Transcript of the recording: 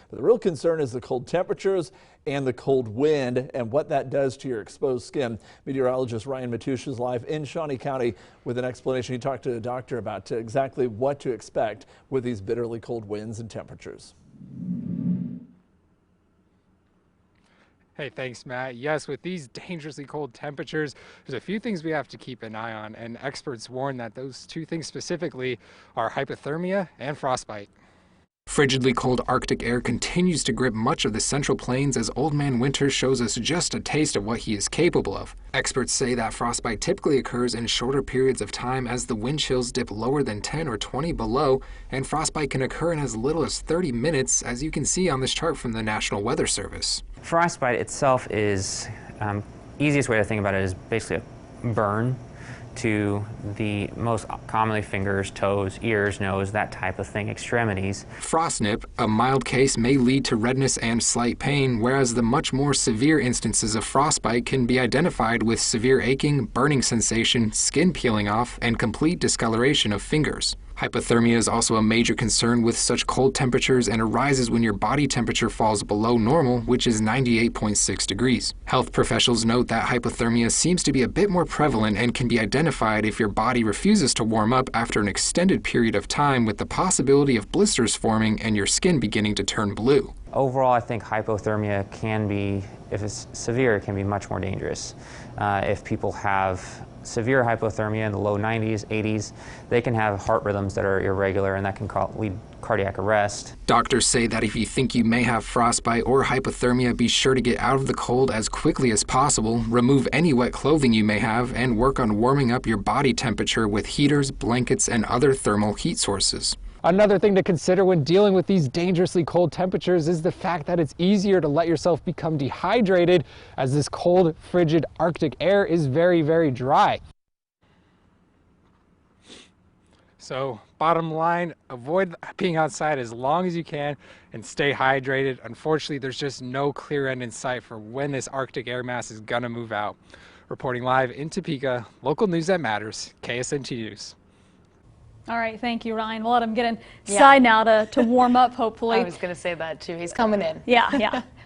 But the real concern is the cold temperatures and the cold wind and what that does to your exposed skin. Meteorologist Ryan Matoush is live in Shawnee County with an explanation. He talked to a doctor about exactly what to expect with these bitterly cold winds and temperatures. Hey, thanks, Matt. Yes, with these dangerously cold temperatures, there's a few things we have to keep an eye on, and experts warn that those two things specifically are hypothermia and frostbite. Frigidly cold Arctic air continues to grip much of the Central Plains as Old Man Winter shows us just a taste of what he is capable of. Experts say that frostbite typically occurs in shorter periods of time as the wind chills dip lower than 10 or 20 below, and frostbite can occur in as little as 30 minutes, as you can see on this chart from the National Weather Service. Frostbite itself is, easiest way to think about it is basically a burn to the most commonly fingers, toes, ears, nose, that type of thing, extremities. Frostnip, a mild case, may lead to redness and slight pain, whereas the much more severe instances of frostbite can be identified with severe aching, burning sensation, skin peeling off, and complete discoloration of fingers. Hypothermia is also a major concern with such cold temperatures and arises when your body temperature falls below normal, which is 98.6 degrees. Health professionals note that hypothermia seems to be a bit more prevalent and can be identified if your body refuses to warm up after an extended period of time, with the possibility of blisters forming and your skin beginning to turn blue. Overall, I think hypothermia can be, if it's severe, it can be much more dangerous. If people have severe hypothermia in the low 90s, 80s, they can have heart rhythms that are irregular, and that can lead cardiac arrest. Doctors say that if you think you may have frostbite or hypothermia, be sure to get out of the cold as quickly as possible, remove any wet clothing you may have, and work on warming up your body temperature with heaters, blankets, and other thermal heat sources. Another thing to consider when dealing with these dangerously cold temperatures is the fact that it's easier to let yourself become dehydrated, as this cold, frigid Arctic air is very, very dry. So, bottom line, avoid being outside as long as you can and stay hydrated. Unfortunately, there's just no clear end in sight for when this Arctic air mass is gonna move out. Reporting live in Topeka, local news that matters, KSNT News. All right, thank you, Ryan. We'll let him get inside now to warm up, hopefully. I was going to say that too. He's coming in. Yeah.